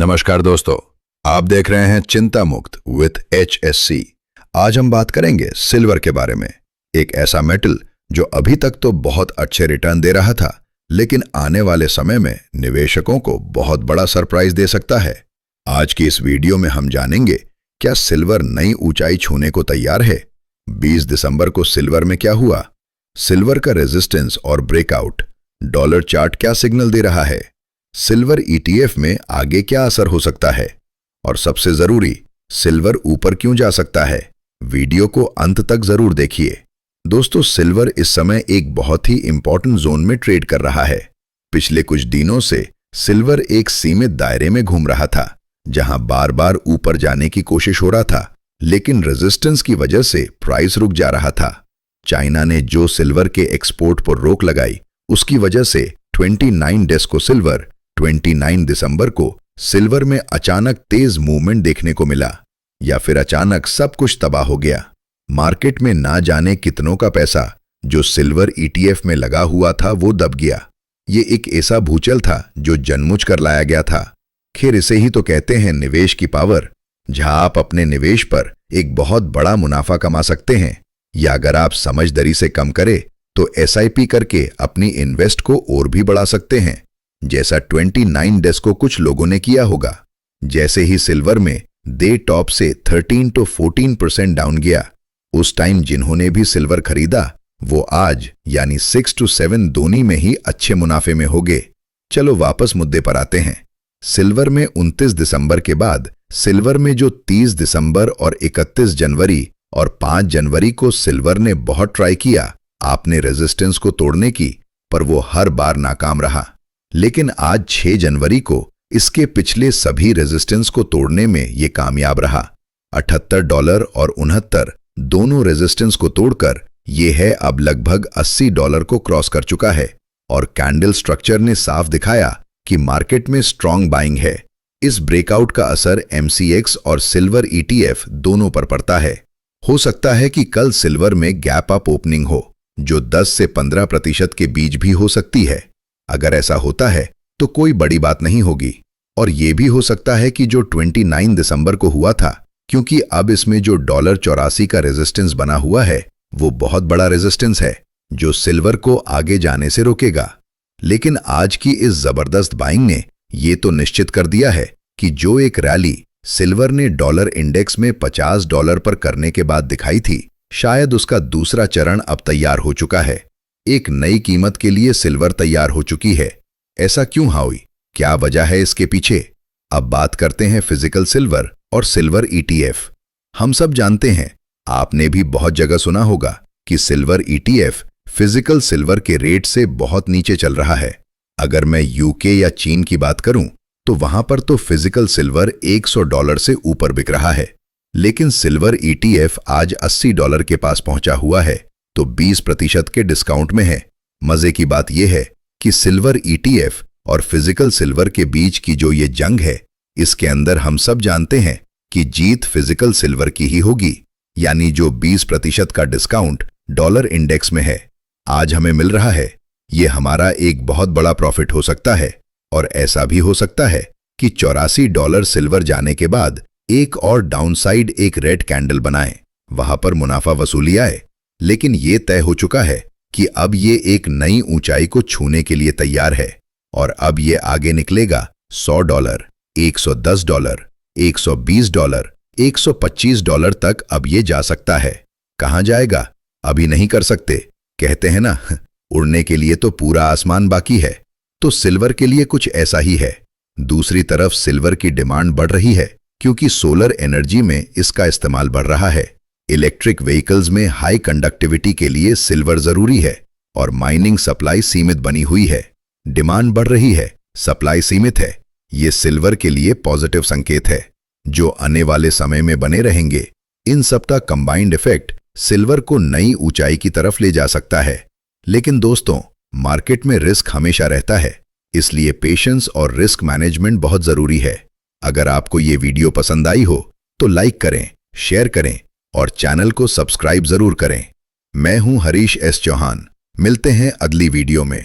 नमस्कार दोस्तों, आप देख रहे हैं चिंता मुक्त विद HSC। आज हम बात करेंगे सिल्वर के बारे में, एक ऐसा मेटल जो अभी तक तो बहुत अच्छे रिटर्न दे रहा था, लेकिन आने वाले समय में निवेशकों को बहुत बड़ा सरप्राइज दे सकता है। आज की इस वीडियो में हम जानेंगे क्या सिल्वर नई ऊंचाई छूने को तैयार है। 20 दिसंबर को सिल्वर में क्या हुआ, सिल्वर का रेजिस्टेंस और ब्रेकआउट, डॉलर चार्ट क्या सिग्नल दे रहा है, सिल्वर ETF में आगे क्या असर हो सकता है, और सबसे जरूरी, सिल्वर ऊपर क्यों जा सकता है। वीडियो को अंत तक जरूर देखिए। दोस्तों, सिल्वर इस समय एक बहुत ही इंपॉर्टेंट जोन में ट्रेड कर रहा है। पिछले कुछ दिनों से सिल्वर एक सीमित दायरे में घूम रहा था, जहां बार बार ऊपर जाने की कोशिश हो रहा था, लेकिन रेजिस्टेंस की वजह से प्राइस रुक जा रहा था। चाइना ने जो सिल्वर के एक्सपोर्ट पर रोक लगाई, उसकी वजह से 29 डेज को सिल्वर 29 दिसंबर को सिल्वर में अचानक तेज मूवमेंट देखने को मिला, या फिर अचानक सब कुछ तबाह हो गया। मार्केट में ना जाने कितनों का पैसा जो सिल्वर ETF में लगा हुआ था वो दब गया। ये एक ऐसा भूचल था जो जानबूझ कर लाया गया था। खैर, इसे ही तो कहते हैं निवेश की पावर, जहां आप अपने निवेश पर एक बहुत बड़ा मुनाफा कमा सकते हैं, या अगर आप समझदारी से कम करें तो SIP करके अपनी इन्वेस्ट को और भी बढ़ा सकते हैं, जैसा 29 डेज को कुछ लोगों ने किया होगा। जैसे ही सिल्वर में डे टॉप से 13 to 14% डाउन गया, उस टाइम जिन्होंने भी सिल्वर खरीदा वो आज यानी 6 to 7 दोनों में ही अच्छे मुनाफे में हो गए। चलो वापस मुद्दे पर आते हैं। सिल्वर में 29 दिसंबर के बाद सिल्वर में जो 30 दिसंबर और 31 जनवरी और 5 जनवरी को सिल्वर ने बहुत ट्राई किया आपने रेजिस्टेंस को तोड़ने की, पर वो हर बार नाकाम रहा। लेकिन आज 6 जनवरी को इसके पिछले सभी रेजिस्टेंस को तोड़ने में ये कामयाब रहा। $78 और $69 दोनों रेजिस्टेंस को तोड़कर ये है अब लगभग $80 को क्रॉस कर चुका है, और कैंडल स्ट्रक्चर ने साफ दिखाया कि मार्केट में स्ट्रांग बाइंग है। इस ब्रेकआउट का असर MCX और सिल्वर ETF दोनों पर पड़ता है। हो सकता है कि कल सिल्वर में गैप अप ओपनिंग हो, जो 10 से 15% के बीच भी हो सकती है। अगर ऐसा होता है तो कोई बड़ी बात नहीं होगी, और यह भी हो सकता है कि जो 29 दिसंबर को हुआ था, क्योंकि अब इसमें जो $84 का रेजिस्टेंस बना हुआ है वो बहुत बड़ा रेजिस्टेंस है जो सिल्वर को आगे जाने से रोकेगा। लेकिन आज की इस जबरदस्त बाइंग ने ये तो निश्चित कर दिया है कि जो एक रैली सिल्वर ने डॉलर इंडेक्स में $50 पर करने के बाद दिखाई थी, शायद उसका दूसरा चरण अब तैयार हो चुका है। एक नई कीमत के लिए सिल्वर तैयार हो चुकी है। ऐसा क्यों हुई, क्या वजह है इसके पीछे? अब बात करते हैं फिजिकल सिल्वर और सिल्वर ETF। हम सब जानते हैं, आपने भी बहुत जगह सुना होगा कि सिल्वर ETF फिजिकल सिल्वर के रेट से बहुत नीचे चल रहा है। अगर मैं UK या चीन की बात करूं तो वहां पर तो फिजिकल सिल्वर $100 से ऊपर बिक रहा है, लेकिन सिल्वर ETF आज $80 के पास पहुंचा हुआ है, तो 20% के डिस्काउंट में है। मजे की बात यह है कि सिल्वर ETF और फिजिकल सिल्वर के बीच की जो ये जंग है, इसके अंदर हम सब जानते हैं कि जीत फिजिकल सिल्वर की ही होगी, यानी जो 20% का डिस्काउंट डॉलर इंडेक्स में है आज हमें मिल रहा है, ये हमारा एक बहुत बड़ा प्रॉफिट हो सकता है। और ऐसा भी हो सकता है कि $84 सिल्वर जाने के बाद एक और डाउनसाइड एक रेड कैंडल बनाए, वहां पर मुनाफा वसूली आए। लेकिन ये तय हो चुका है कि अब ये एक नई ऊंचाई को छूने के लिए तैयार है, और अब ये आगे निकलेगा $100, $110, $120, $125 तक अब ये जा सकता है। कहां जाएगा अभी नहीं कर सकते, कहते हैं ना, उड़ने के लिए तो पूरा आसमान बाकी है। तो सिल्वर के लिए कुछ ऐसा ही है। दूसरी तरफ सिल्वर की डिमांड बढ़ रही है, क्योंकि सोलर एनर्जी में इसका इस्तेमाल बढ़ रहा है। इलेक्ट्रिक व्हीकल्स में हाई कंडक्टिविटी के लिए सिल्वर जरूरी है, और माइनिंग सप्लाई सीमित बनी हुई है। डिमांड बढ़ रही है, सप्लाई सीमित है। ये सिल्वर के लिए पॉजिटिव संकेत है, जो आने वाले समय में बने रहेंगे। इन सब का कंबाइंड इफेक्ट सिल्वर को नई ऊंचाई की तरफ ले जा सकता है। लेकिन दोस्तों, मार्केट में रिस्क हमेशा रहता है, इसलिए पेशेंस और रिस्क मैनेजमेंट बहुत जरूरी है। अगर आपको ये वीडियो पसंद आई हो तो लाइक करें, शेयर करें और चैनल को सब्सक्राइब जरूर करें। मैं हूं हरीश S चौहान। मिलते हैं अगली वीडियो में।